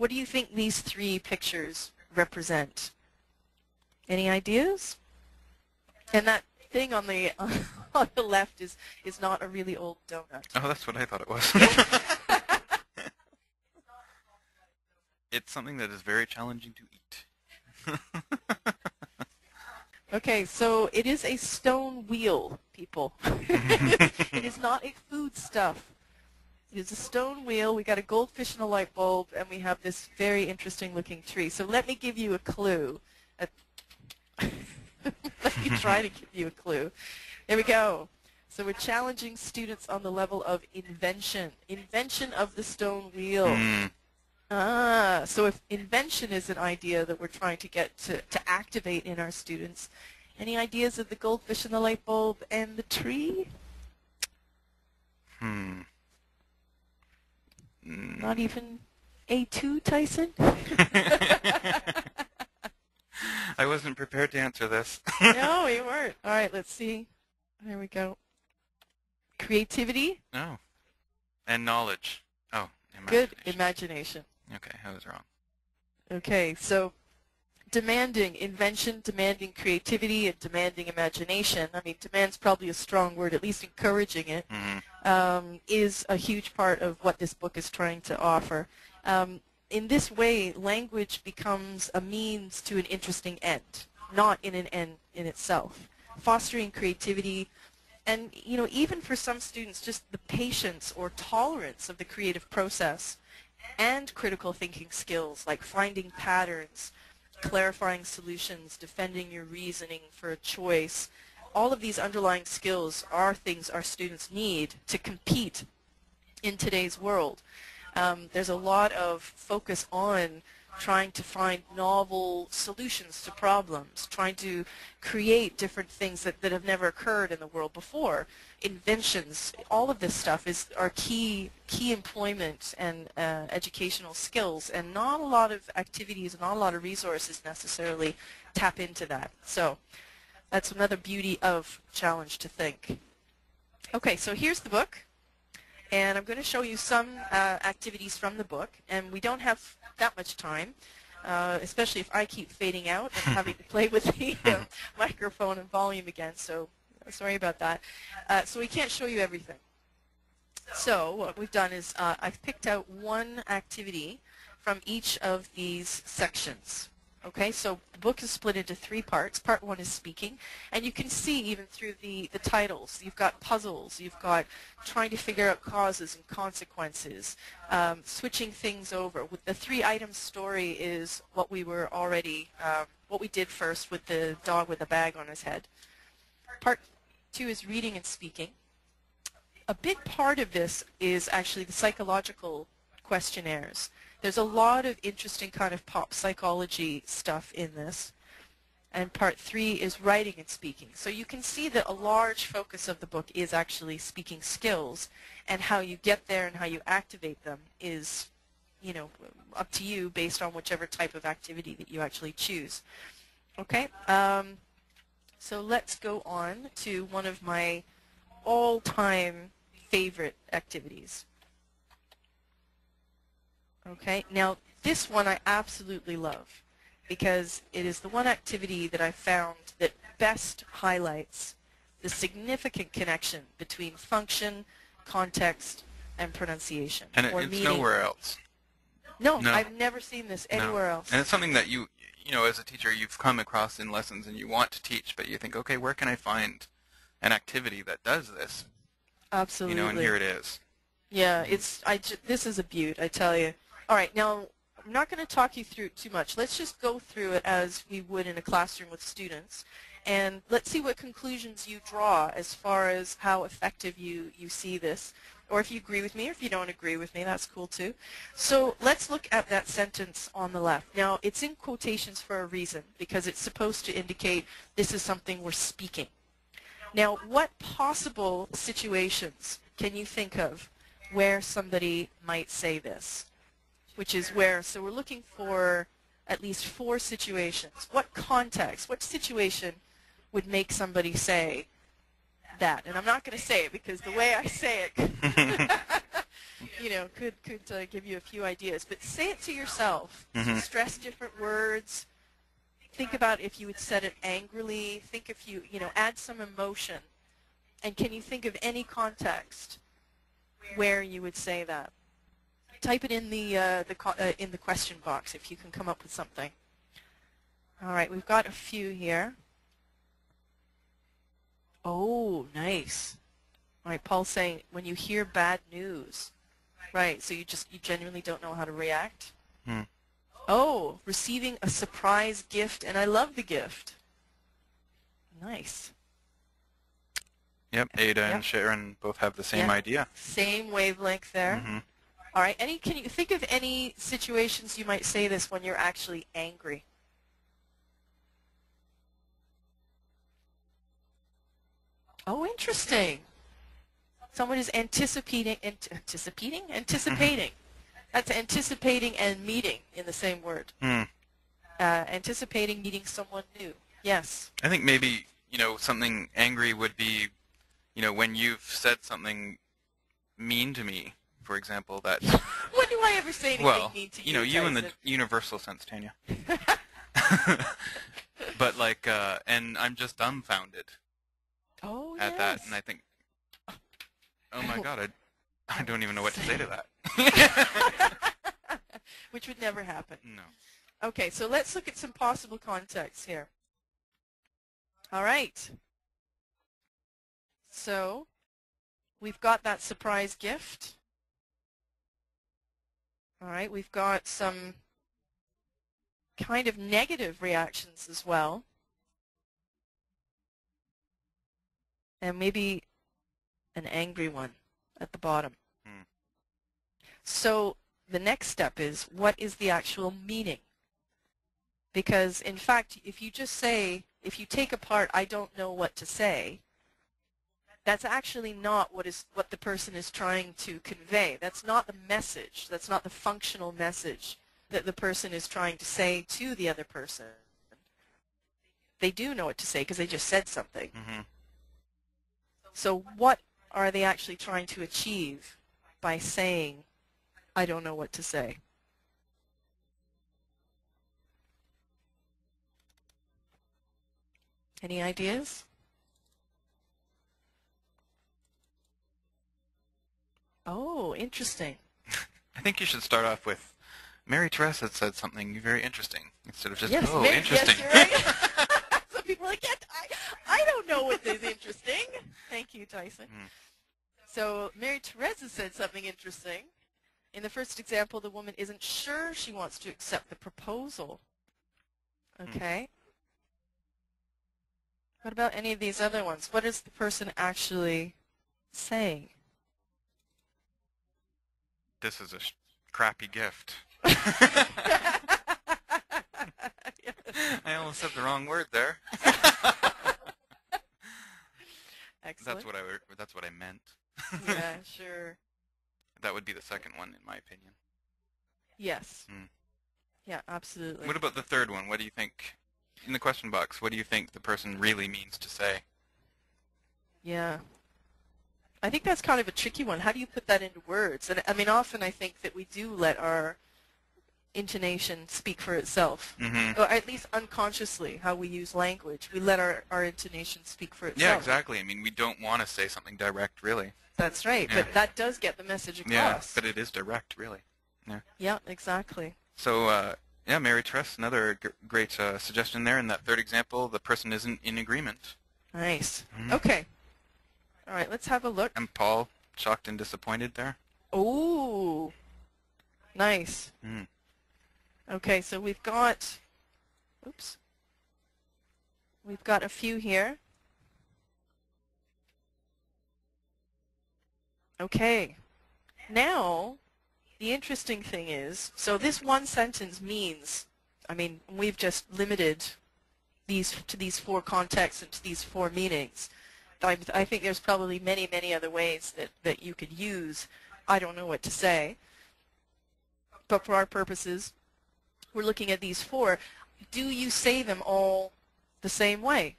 What do you think these three pictures represent? Any ideas? And that thing on the on the left is not a really old donut. Oh, that's what I thought it was. It's something that is very challenging to eat. Okay, so it is a stone wheel, people. It is not a food stuff. It is a stone wheel. We got a goldfish and a light bulb, and we have this very interesting looking tree. So let me give you a clue. Let me try to give you a clue. There we go. So we're challenging students on the level of invention. Invention of the stone wheel. So if invention is an idea that we're trying to get to activate in our students, any ideas of the goldfish and the light bulb and the tree? Not even A2, Tyson? I wasn't prepared to answer this. No, you weren't. All right, let's see. There we go. Creativity? No. And knowledge. Oh, Good. Imagination. Okay, I was wrong. Okay, so demanding invention, demanding creativity, and demanding imagination. I mean, demand's probably a strong word, at least encouraging it, is a huge part of what this book is trying to offer. In this way, language becomes a means to an interesting end, not in an end in itself. Fostering creativity, and even for some students, just the patience or tolerance of the creative process and critical thinking skills like finding patterns, clarifying solutions, defending your reasoning for a choice. All of these underlying skills are things our students need to compete in today's world. There's a lot of focus on trying to find novel solutions to problems, trying to create different things that have never occurred in the world before. Inventions, all of this stuff are key employment and educational skills, and not a lot of activities, not a lot of resources necessarily tap into that. So that's another beauty of Challenge to Think. Okay, so here's the book. And I'm going to show you some activities from the book, and we don't have that much time, especially if I keep fading out and having to play with the microphone and volume again, so sorry about that. So we can't show you everything. So what we've done is I've picked out one activity from each of these sections. Okay, so the book is split into three parts. Part one is speaking, and you can see even through the titles, you've got puzzles, you've got trying to figure out causes and consequences, switching things over. With the three-item story is what we were already, what we did first with the dog with a bag on his head. Part two is reading and speaking. A big part of this is actually the psychological questionnaires. There's a lot of interesting kind of pop psychology stuff in this. And part three is writing and speaking. So you can see that a large focus of the book is actually speaking skills, and how you get there and how you activate them is, up to you based on whichever type of activity that you actually choose. Okay, so let's go on to one of my all-time favorite activities. Okay, now this one I absolutely love because it is the one activity that I found that best highlights the significant connection between function, context, and pronunciation. And it's nowhere else. No, I've never seen this anywhere else. And it's something that you as a teacher, you've come across in lessons and you want to teach, but you think, okay, where can I find an activity that does this? Absolutely. And here it is. Yeah, this is a beaut, I tell you. All right, now I'm not going to talk you through it too much. Let's just go through it as we would in a classroom with students, and let's see what conclusions you draw as far as how effective you see this, or if you agree with me, or if you don't agree with me, that's cool too. So let's look at that sentence on the left. Now, it's in quotations for a reason, because it's supposed to indicate this is something we're speaking. Now, what possible situations can you think of where somebody might say this? Which is where, so we're looking for at least 4 situations. What context, what situation would make somebody say that? And I'm not going to say it because the way I say it could give you a few ideas. But say it to yourself. Stress different words. Think about if you had said it angrily. Think if you add some emotion. And can you think of any context where you would say that? Type it in the question box if you can come up with something. All right, we've got a few here. Oh, nice. All right, Paul's saying when you hear bad news. Right, so you genuinely don't know how to react. Oh, receiving a surprise gift, and I love the gift. Nice. Yep, Ada and Sharon both have the same idea. Same wavelength there. All right, can you think of any situations you might say this when you're actually angry? Oh, interesting. Someone is anticipating. That's anticipating and meeting in the same word. Anticipating meeting someone new. Yes. I think maybe, something angry would be, when you've said something mean to me, for example, that... When do I ever say anything mean to you, you in the universal sense, Tanya. But and I'm just dumbfounded at that, and I think, oh my God, I don't even know what to say to that. Which would never happen. No. Okay, so let's look at some possible contexts here. All right. So we've got that surprise gift. All right, we've got some kind of negative reactions as well. And maybe an angry one at the bottom. So the next step is, what is the actual meaning? Because, in fact, if you take apart, I don't know what to say, that's actually not what the person is trying to convey. That's not the message. That's not the functional message that the person is trying to say to the other person. They do know what to say because they just said something. So what are they actually trying to achieve by saying, I don't know what to say? Any ideas? Oh, interesting. I think you should start off with, Mary Therese had said something very interesting, instead of just, yes, oh, Mary, interesting. Yes, you're right. Some people are like, yeah, I don't know what is interesting. Thank you, Tyson. So Mary Therese has said something interesting. In the first example, the woman isn't sure she wants to accept the proposal. Okay. What about any of these other ones? What is the person actually saying? This is a crappy gift. I almost said the wrong word there. Excellent. That's what I meant. Yeah, sure. That would be the second one, in my opinion. Yes. Yeah, absolutely. What about the third one? What do you think? In the question box, what do you think the person really means to say? Yeah. I think that's kind of a tricky one. How do you put that into words? And I mean, often I think that we do let our intonation speak for itself, or at least unconsciously, how we use language. We let our intonation speak for itself. Yeah, exactly. I mean, we don't want to say something direct, really. That's right, but that does get the message across. Yeah, but it is direct, really. Yeah, exactly. So, yeah, Mary Therese, another great suggestion there. In that third example, the person isn't in agreement. Nice. Okay. All right, let's have a look. And Paul, shocked and disappointed there. Ooh. Nice. Okay, so we've got, we've got a few here. Okay. Now, the interesting thing is, so this one sentence means, I mean, we've just limited these to these four contexts and to these four meanings. I think there's probably many, many other ways that you could use I don't know what to say. But for our purposes, we're looking at these four. Do you say them all the same way?